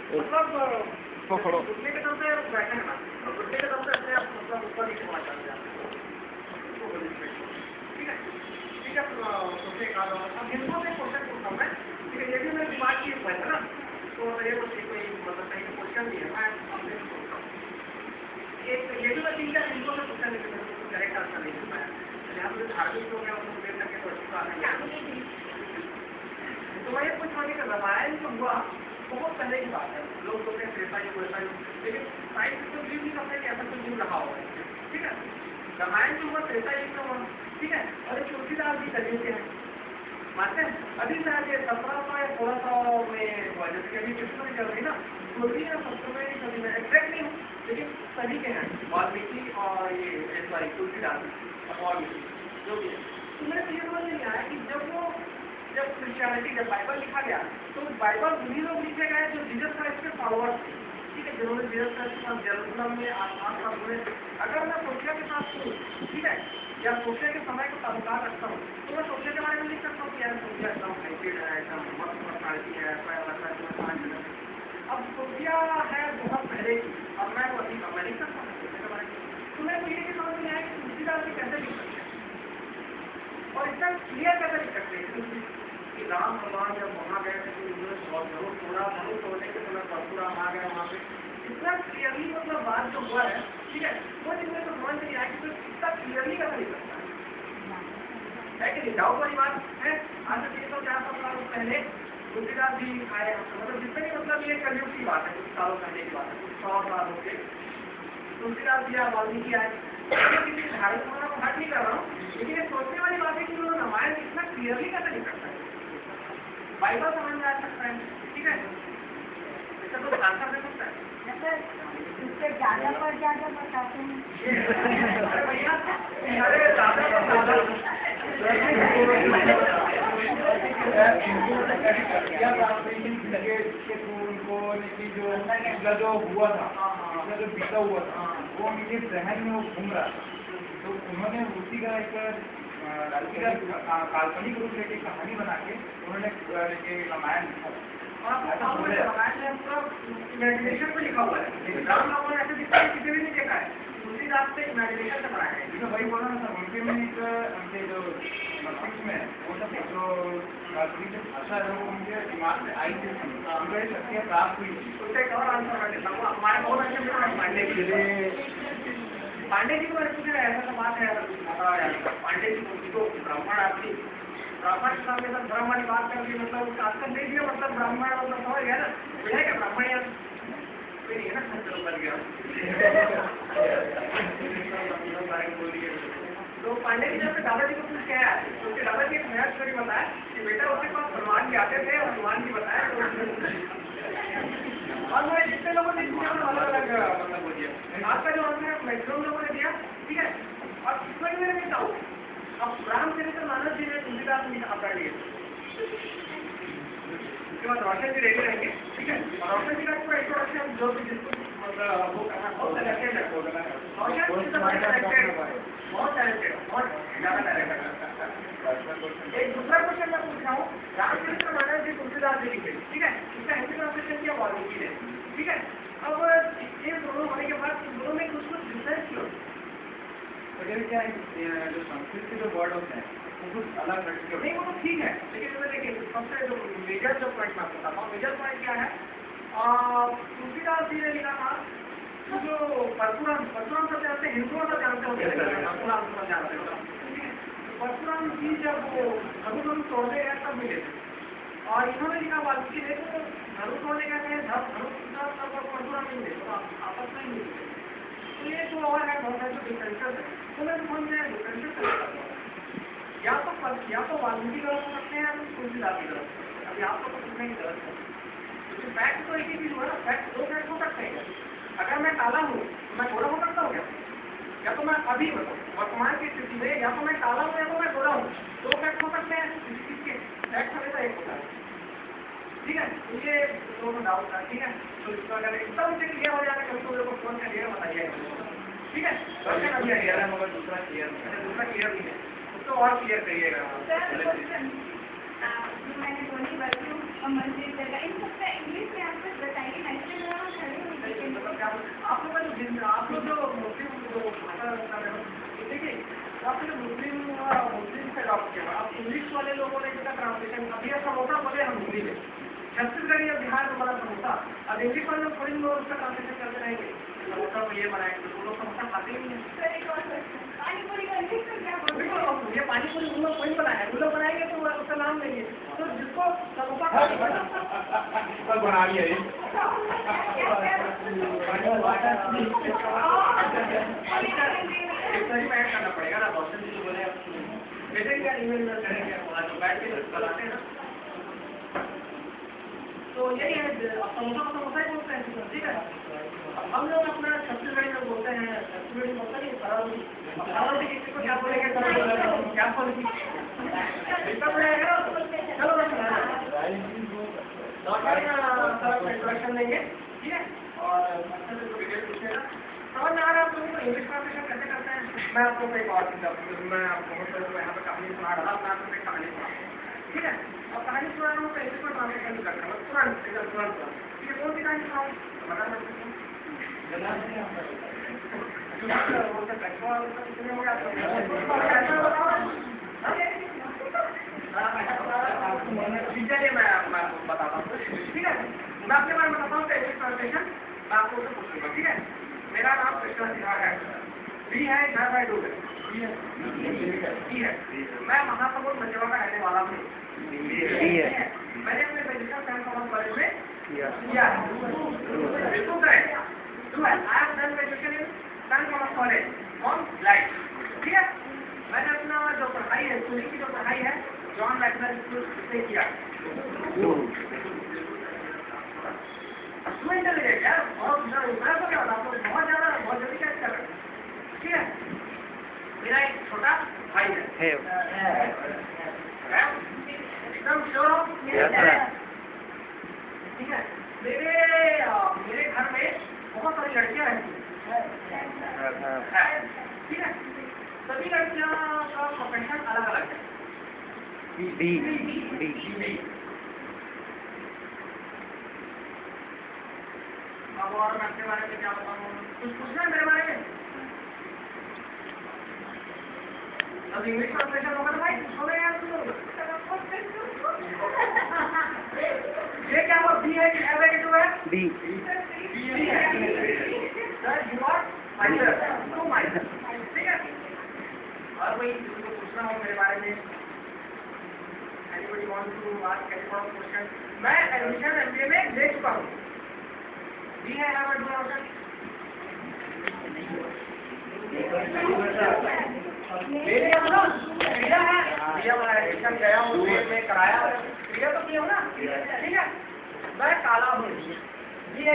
मतलब पकड़ो घुटने के दम से बैठे हैं ना, तो घुटने के दम से अपने आप मतलब ऊपर ही घुमा जाते हैं। ठीक है, ठीक है। सोचने का अब हिंदुओं से क्वेश्चन पूछता हूँ मैं, ठीक है, ये भी मेरे दिमाग की है ना, तो ये कोई मतलब कहीं क्वेश्चन नहीं है, मैं आपसे पूछता हूँ। एक ये भी मैं 3-4 हिंदुओं से पूछा, लेकिन मेरे को करेक्ट आंसर नहीं मिल पाया। यहाँ पे धार्मिक लोग हैं, उनको देख सके तो अच्छी बात है। तो मैं ये पूछना कि रामायण जो हुआ बहुत पहले की बात है, लोग कहते हैं त्रेता युग वैसा युग, लेकिन साइंस तो बिलीव नहीं करते कि ऐसा कुछ युग रहा होगा। ठीक है, रामायण जो हुआ त्रेता युग में हुआ, ठीक है, और तुलसीदास जी कलयुग के हैं, मानते हैं। अभी शायद ये 1700 या 1600 में हुआ, जैसे कि अभी कृष्ण चल रही ना, तुलसी या 17वीं सदी में, एग्जैक्ट नहीं हूँ, लेकिन सभी के हैं, वाल्मीकि और ये सॉरी तुलसीदास और जो भी है। तो मेरे को ये समझ नहीं आया कि जब क्रिश्चियनिटी, जब बाइबल लिखा गया, तो बाइबल उन्हीं लोग लिखे गए जो जीसस क्राइस्ट के फॉलोअर्स थे। ठीक है, जिन्होंने जीसस क्राइस्ट के साथ जेरूसलम में आसपास हुए। अगर मैं सोफिया के साथ हूँ, ठीक है, या सोफिया के समय को ताल्लुकात रखता हूँ, तो मैं सोफिया के बारे में लिख सकता हूँ कि यार सोफिया एकदम हाइटेड है, एकदम मस्त पर्सनालिटी है, अब सोफिया है बहुत पहले की, और मैं वो अभी मैं लिख सकता हूँ सोफिया के बारे में। तो मैं ये समझ नहीं आया कि तुलसीदास जी कैसे लिख सकते हैं, और इतना क्लियर कैसे लिख सकते हैं कि राम भगवान जब वहाँ गए थे तो उन्होंने धनुष तोड़ा, धनुष तोड़ने के समय परशुराम आ गए वहाँ पे। इतना क्लियरली मतलब बात जो हुआ है, ठीक है, वो चीज़ में तो समझ नहीं आया कि इतना क्लियरली कैसे लिख सकता है कि नहीं। डाउट वाली बात है। आज से 300-400 साल पहले तुलसीदास जी आए, मतलब जितने भी मतलब ये कलयुग की बात है, कुछ सालों पहले की बात है, कुछ 100 साल हो गए तुलसीदास जी या वाल्मीकि आए। किसी धार्मिक माना को हट नहीं कर रहा हूँ, लेकिन ये सोचने वाली बात है कि उन्होंने रामायण इतना क्लियरली कैसे लिख सकता है, बाइबल समझ में आ सकता है। ठीक है, इसका तो आंसर दे सकता है, इससे ज्यादा पर ज्यादा बताते हैं। अरे भैया, अरे ज्यादा जो हुआ था, जो बीता हुआ था, वो उनके जहन में वो घूम रहा था, तो उन्होंने उसी का एक काल्पनिक रूप से कहानी बना के उन्होंने रामायण लिखा। इमेजिनेशन पे लिखा हुआ है, राम लोगों ने ऐसे दिखा किसी भी नहीं देखा है, तुलसीदास से इमेजिनेशन से बनाया है। तो वही बोला ना सर, उनके में एक उनके जो मस्तिष्क में वो सब जो काल्पनिक जो भाषा है वो उनके दिमाग में आई थी, उनको ये शक्तियाँ प्राप्त हुई। उसका एक और आंसर मैं देता हूँ, हमारे बहुत अच्छे मित्र पांडे जी को पूछ रहे ऐसा बात है, पांडे जी को ब्राह्मण आदमी, ब्राह्मण इस्लाम के साथ धर्म वाली बात करके मतलब उसका आंसर दे दिया, मतलब ब्राह्मण मतलब समझ गया ना, बुझा क्या ब्राह्मण यार कोई नहीं है ना, चलो बन गया। तो पांडे जी जब दादाजी को पूछ के आया, तो उसके दादाजी एक नया स्टोरी बताया कि बेटा उसके पास हनुमान जी आते थे और हनुमान जी बताया, और मैं जितने लोगों ने अलग अलग मतलब बोल दिया, आपका जो आंसर मैक्सिमम लोगों ने दिया। ठीक है, और इसमें भी मैं कहता हूँ, अब रामचरित्र मानस जी ने तुलसीदास जी कहा कर लिए, उसके बाद रोशन जी रेडी रहेंगे। ठीक है, और रोशन जी का पूरा इंट्रोडक्शन जो भी जिसको मतलब वो करना बहुत टैलेंटेड है, बहुत टैलेंटेड, बहुत ज़्यादा टैलेंटेड। एक दूसरा क्वेश्चन मैं पूछ रहा हूँ, रामचरित्र मानस जी तुलसीदास जी लिखे, ठीक है, इसका हिंदी ट्रांसलेशन किया वाल्मीकि ने। ठीक है, अब ये दोनों होने के बाद दोनों में कुछ डिफरेंस क्यों? वगैरह क्या है, जो संस्कृत के जो वर्ड होते हैं वो कुछ अलग रखते नहीं, वो तो ठीक है, लेकिन इसमें देखिए सबसे जो मेजर जो पॉइंट मैं बताता हूँ, मेजर पॉइंट क्या है, तुलसीदास जी ने लिखा था जो परशुराम सब जानते हैं, हिंदुओं सब जानते होंगे, परशुराम सब जानते हो। परशुराम जी जब वो धनुष तोड़ने गए तब मिले थे, और इन्होंने लिखा वाल्मीकि ने तो धनुष तोड़ने गए थे, धनुष परशुराम नहीं मिले, तो आपस में ही मिले। तो ये जो और है बहुत सारे जो डिफरेंसेस है, तो मैं समझ में डिफरेंसेस या तो वाल्मीकि गलत हो सकते हैं या तुलसीदास की गलत हो सकते हैं। अभी आपको तो कुछ नहीं गलत है, क्योंकि फैक्ट तो एक ही चीज हुआ ना, फैक्ट दो फैक्ट हो सकते हैं। अगर मैं काला हूँ तो मैं गोरा हो सकता हूँ क्या? या तो मैं अभी वर्तमान की स्थिति में या तो मैं काला हूँ या तो मैं गोरा हूँ, दो फैक्ट हो सकते हैं किसी चीज के, फैक्ट हमेशा एक होता है। ठीक है, तो ये दोनों डाउट था। ठीक है, तो इसको अगर एकदम से क्लियर हो जाए कभी तो मेरे को फोन करिएगा, बताइए। ठीक है, अभी आइएगा, मगर दूसरा क्लियर नहीं है, उसको और क्लियर करिएगा। मैंने बोली वैल्यू और मस्जिद जगह इन सबका इंग्लिश में आप कुछ बताइए। आपने मुस्लिम से अडॉप्ट किया। अब इंग्लिश वाले लोगों ने इसका ट्रांसलेशन, अब ये समोसा बोले हम हिंदी में, छत्तीसगढ़ या बिहार में बना समोसा, अब इंग्लिश वाले लोग थोड़ी लोग उसका ट्रांसलेशन करते रहेंगे, समोसा को ये बनाएंगे, तो लोग समोसा खाते ही नहीं है। बिल्कुल, ये पानी पूरी उन लोग वही बनाए, उन लोग बनाएंगे तो उसका नाम लेंगे, तो जिसको समोसा बना लिया ये सही में ऐड करना पड़ेगा ना, रोशन जी जो बोले जैसे क्या ईमेल में करेंगे बैठ के बताते हैं ना, तो यही है। समोसा को समोसा ही बोलते हैं, ठीक है। हम लोग अपना छत्तीसगढ़ी में बोलते हैं, छत्तीसगढ़ी बोलते नहीं, सरल किसी को क्या बोलेंगे, क्या बोलेंगे, चलो इंट्रोडक्शन देंगे, ठीक है। और डिटेल पूछेगा, समझ में आ रहा है आप लोगों को इंग्लिश ट्रांसलेशन कैसे करते हैं। मैं आपको एक और चीज मैं आपको यहाँ पे कहानी सुना रहा था, मैं आपको एक कहानी सुना, ठीक है। अब कहानी सुना रहा हूँ तो इंग्लिश में ट्रांसलेशन करते हैं, तुरंत ठीक है। कौन सी कहानी सुनाऊँ बता सकते हैं? चलिए मैं आपको बताता हूँ, ठीक है। मैं अपने बारे में बताता हूँ इंग्लिश ट्रांसलेशन, मैं आपको उसे पूछूंगा, ठीक है। मेरा नाम कृष्णा सिन्हा है, बी है घर है डू है, मैं महासमुंद मचेवा का रहने वाला हूँ, मैंने अपने रजिस्टर सैन थॉमस कॉलेज में किया है, बिल्कुल correct, I have done graduation in San Thomas College on life, ठीक है। मैंने अपना जो पढ़ाई है, स्कूलिंग की जो पढ़ाई है जॉन मैक्सवेल स्कूल से किया, इंटेलिजेंट यार, बहुत बहुत ज़्यादा बहुत जल्दी कैच कर रहे हैं, ठीक है। मेरा एक छोटा भाई है, एकदम श्योर हो, ठीक है। मेरे घर में बहुत सारी लड़कियां रहती हैं, ठीक है। सभी लड़कियां का प्रोफेशन अलग अलग है, अब और मैं अपने बारे में क्या बताऊँ, कुछ पूछना है मेरे बारे में? अब इंग्लिश ट्रांसलेशन होगा तो भाई पूछो यार तुम लोग। ये क्या हुआ, बी है कि है कि टू है? बी है, sir you are minor, to minor, ठीक है। और वही किसी को पूछना हो मेरे बारे में, anybody want to ask any more question? मैं एडमिशन MBA में ले चुका हूँ, बी है हार्वर्ड में, मेरे यहाँ क्रिया है, क्रिया वाला एडमिशन गया हूँ, में कराया, क्रिया तो किया हो ना, ठीक है। मैं काला हूँ, ये